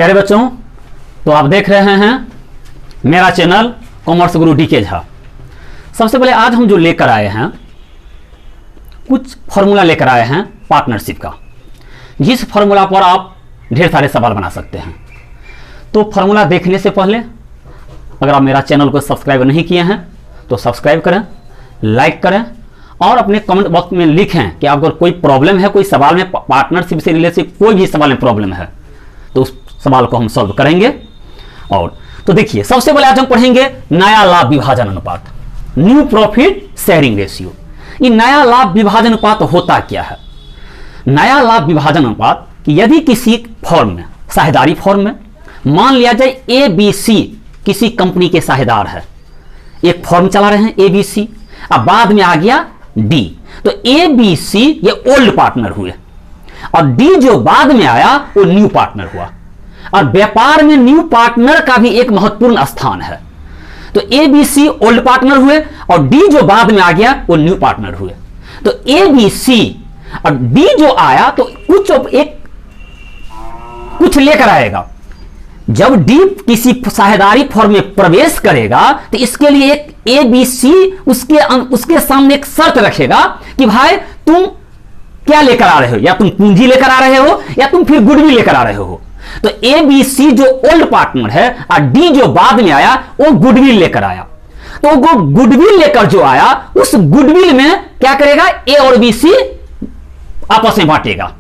प्यारे बच्चों, तो आप देख रहे हैं मेरा चैनल कॉमर्स गुरु डीके झा। सबसे पहले आज हम जो लेकर आए हैं, कुछ फॉर्मूला लेकर आए हैं पार्टनरशिप का, जिस फॉर्मूला पर आप ढेर सारे सवाल बना सकते हैं। तो फॉर्मूला देखने से पहले अगर आप मेरा चैनल को सब्सक्राइब नहीं किए हैं तो सब्सक्राइब करें, लाइक करें और अपने कमेंट बॉक्स में लिखें कि अगर कोई प्रॉब्लम है, कोई सवाल में पार्टनरशिप से रिलेटेड कोई भी सवाल में प्रॉब्लम है तो उस सवाल को हम सॉल्व करेंगे। और तो देखिए, सबसे पहले आज हम पढ़ेंगे नया लाभ विभाजन अनुपात, न्यू प्रॉफिट शेयरिंग रेशियो। ये नया लाभ विभाजन अनुपात होता क्या है? नया लाभ विभाजन अनुपात कि यदि किसी फॉर्म में, साझेदारी फॉर्म में, मान लिया जाए ए बी सी किसी कंपनी के साझेदार है, एक फॉर्म चला रहे हैं ए बी सी, अब बाद में आ गया डी, तो ए बी सी ये ओल्ड पार्टनर हुए और डी जो बाद में आया वो न्यू पार्टनर हुआ। और व्यापार में न्यू पार्टनर का भी एक महत्वपूर्ण स्थान है। तो A B C old partner हुए और डी जो बाद में आ गया वो न्यू पार्टनर हुए। तो ए बी सी और डी जो आया तो कुछ लेकर आएगा। जब डी किसी साझेदारी फॉर्म में प्रवेश करेगा तो इसके लिए एक ए बी सी उसके सामने एक शर्त रखेगा कि भाई तुम क्या लेकर आ रहे हो, या तुम पूंजी लेकर आ रहे हो या तुम फिर गुडविल लेकर आ रहे हो। तो ए बी सी जो ओल्ड पार्टनर है और डी जो बाद में आया वो गुडविल लेकर आया। तो वो गुडविल लेकर जो आया उस गुडविल में क्या करेगा, ए और बी सी आपस में बांटेगा।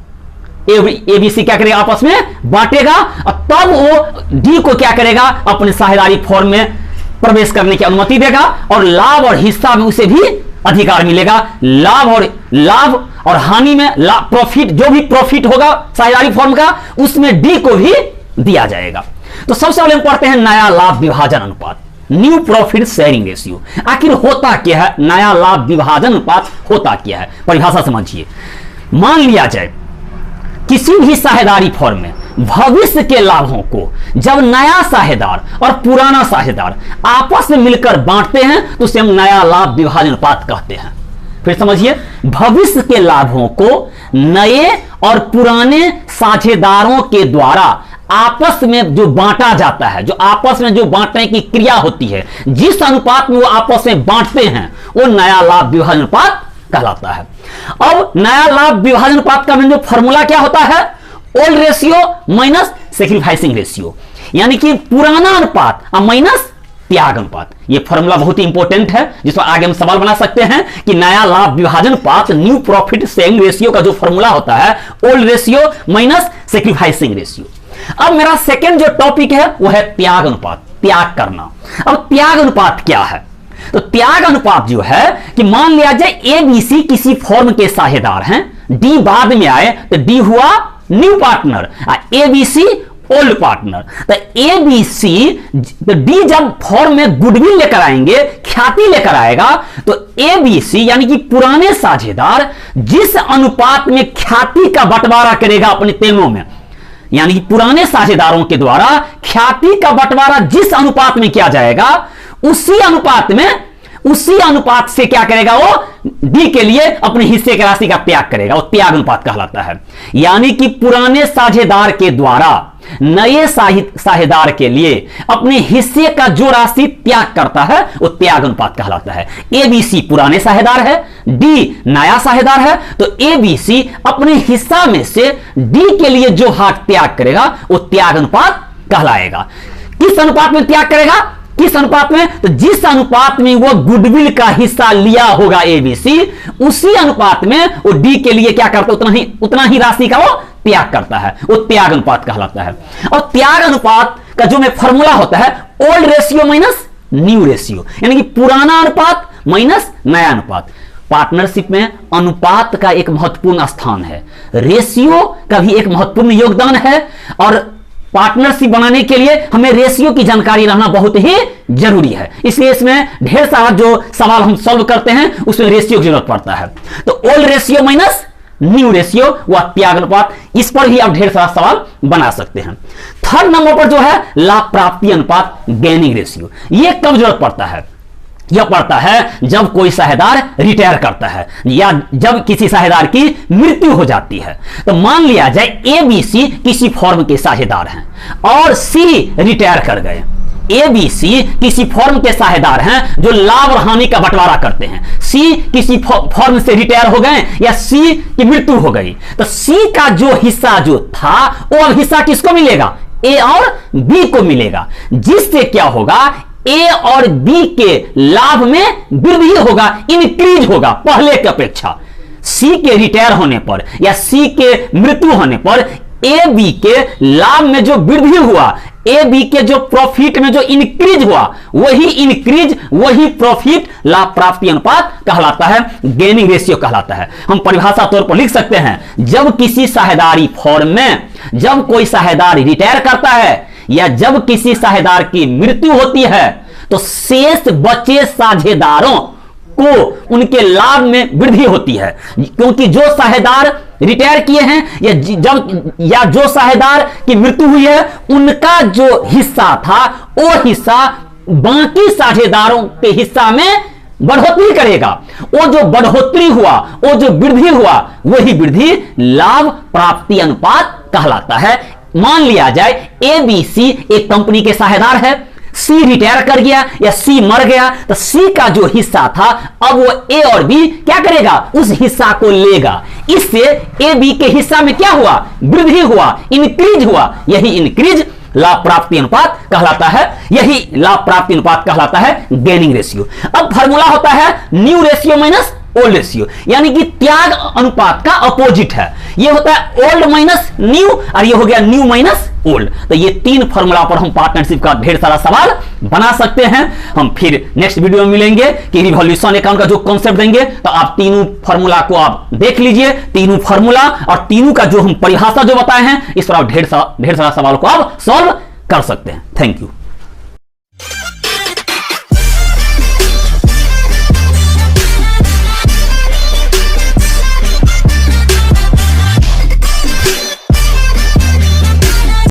ए बी सी क्या करेगा, आपस में बांटेगा और तब वो डी को क्या करेगा, अपने साझेदारी फॉर्म में प्रवेश करने की अनुमति देगा और लाभ और हिस्सा में उसे भी अधिकार मिलेगा। लाभ और हानि में प्रॉफिट, जो भी प्रॉफिट होगा साझेदारी फॉर्म का, उसमें डी को भी दिया जाएगा। तो सबसे पहले हम पढ़ते हैं नया लाभ विभाजन अनुपात, न्यू प्रॉफिट शेयरिंग रेशियो। आखिर होता क्या है नया लाभ विभाजन अनुपात, होता क्या है, परिभाषा समझिए। मान लिया जाए किसी भी साझेदारी फॉर्म में भविष्य के लाभों को जब नया साझेदार और पुराना साझेदार आपस में मिलकर बांटते हैं तो उसे हम नया लाभ विभाजन अनुपात कहते हैं। फिर समझिए, भविष्य के लाभों को नए और पुराने साझेदारों के द्वारा आपस में जो बांटा जाता है, जो आपस में जो बांटने की क्रिया होती है, जिस अनुपात में वो आपस में बांटते हैं वो नया लाभ विभाजन अनुपात कहलाता है। अब नया लाभ विभाजन अनुपात का जो फॉर्मूला क्या होता है, old ratio minus sacrificing ratio, यानी कि पुराना अनुपात माइनस त्याग अनुपात। यह फॉर्मूला बहुत ही इंपॉर्टेंट है, जिसमें आगे हम सवाल बना सकते हैं कि नया लाभ विभाजन अनुपात, न्यू प्रॉफिट शेयरिंग रेशियो का जो फॉर्मूला होता है old ratio minus sacrificing ratio. अब मेरा सेकंड जो टॉपिक है वो है त्याग अनुपात, त्याग करना। अब त्याग अनुपात क्या है? तो त्याग अनुपात जो है कि मान लिया जाए ए बी सी किसी फॉर्म के साझेदार हैं, डी बाद में आए तो डी हुआ new partner, A B C old partner. तो ए बी सी, तो डी जब फॉर्म में गुडविल लेकर आएंगे, ख्याति लेकर आएगा, तो ए बी सी यानी कि पुराने साझेदार जिस अनुपात में ख्याति का बंटवारा करेगा अपने तेनों में, यानी कि पुराने साझेदारों के द्वारा ख्याति का बंटवारा जिस अनुपात में किया जाएगा उसी अनुपात से क्या करेगा, वो डी के लिए अपने हिस्से की राशि का त्याग करेगा, वो त्याग अनुपात कहलाता है। यानी कि पुराने साझेदार के द्वारा नए साझेदार के लिए अपने हिस्से का जो राशि त्याग करता है वो त्याग अनुपात कहलाता है। ए बी सी पुराने साझेदार है, डी नया साझेदार है, तो ए बी सी अपने हिस्सा में से डी के लिए जो भाग त्याग करेगा वो त्याग अनुपात कहलाएगा। किस अनुपात में त्याग करेगा, किस अनुपात में? तो जिस अनुपात में वो गुडविल का हिस्सा लिया होगा ए बी सी, उसी अनुपात में वो डी के लिए क्या करता है, उतना ही राशि का वो त्याग करता है, वो त्याग अनुपात कहलाता है। और त्याग अनुपात का जो में फॉर्मूला होता है old ratio minus new ratio, यानी कि पुराना अनुपात माइनस नया अनुपात। पार्टनरशिप में अनुपात का एक महत्वपूर्ण स्थान है, रेशियो का भी एक महत्वपूर्ण योगदान है और पार्टनरशिप बनाने के लिए हमें रेशियो की जानकारी रहना बहुत ही जरूरी है। इसलिए इसमें ढेर सारा जो सवाल हम सॉल्व करते हैं उसमें रेशियो की जरूरत पड़ता है। तो old ratio minus new ratio व त्याग अनुपात, इस पर भी आप ढेर सारा सवाल बना सकते हैं। थर्ड नंबर पर जो है लाभ प्राप्ति अनुपात गेनिंग रेशियो, ये कब जरूरत पड़ता है? यह पड़ता है जब कोई साझेदार रिटायर करता है या जब किसी साझेदार की मृत्यु हो जाती है। तो मान लिया जाए ए बी सी किसी फर्म के साझेदार हैं और सी रिटायर कर गए। ए बी सी किसी फर्म के साझेदार हैं जो लाभ और हानि का बंटवारा करते हैं। सी किसी फर्म से रिटायर हो गए या सी की मृत्यु हो गई, तो सी का जो हिस्सा जो था वो अब हिस्सा किसको मिलेगा? ए और बी को मिलेगा, जिससे क्या होगा? ए और बी के लाभ में वृद्धि होगा, इंक्रीज होगा पहले की अपेक्षा। सी के रिटायर होने पर या सी के मृत्यु होने पर ए बी के लाभ में जो वृद्धि हुआ, ए बी के जो प्रॉफिट में जो इंक्रीज हुआ, वही इंक्रीज वही प्रॉफिट लाभ प्राप्ति अनुपात कहलाता है, गेनिंग रेशियो कहलाता है। हम परिभाषा तौर पर लिख सकते हैं, जब किसी साझेदारी फर्म में जब कोई साझेदार रिटायर करता है या जब किसी साझेदार की मृत्यु होती है तो शेष बचे साझेदारों को उनके लाभ में वृद्धि होती है, क्योंकि जो साझेदार रिटायर किए हैं या जो साझेदार की मृत्यु हुई है उनका जो हिस्सा था वो हिस्सा बाकी साझेदारों के हिस्सा में बढ़ोतरी करेगा। वो जो बढ़ोतरी हुआ, वो जो वृद्धि हुआ, वही वृद्धि लाभ प्राप्ति अनुपात कहलाता है। मान लिया जाए ए बी सी एक कंपनी के साझेदार है, सी रिटायर कर गया या सी मर गया, तो सी का जो हिस्सा था अब वो ए और बी क्या करेगा? उस हिस्सा को लेगा। इससे ए बी के हिस्सा में क्या हुआ? वृद्धि हुआ, इंक्रीज हुआ। यही इंक्रीज लाभ प्राप्ति अनुपात कहलाता है, यही लाभ प्राप्ति अनुपात कहलाता है गेनिंग रेशियो। अब फॉर्मूला होता है new ratio minus old ratio, यानी कि त्याग अनुपात का अपोजिट है। ये होता है ओल्ड माइनस न्यू और ये हो गया न्यू माइनस ओल्ड। तो ये तीन फॉर्मूला पर हम पार्टनरशिप का ढेर सारा सवाल बना सकते हैं। हम फिर नेक्स्ट वीडियो में मिलेंगे कि रिवॉल्यूशन अकाउंट का जो कॉन्सेप्ट देंगे तो आप तीनों फॉर्मूला को आप देख लीजिए, तीनों फॉर्मूला और तीनों का जो हम परिभाषा जो बताए हैं इस पर आप ढेर सारा सवाल को आप सॉल्व कर सकते हैं। Thank you.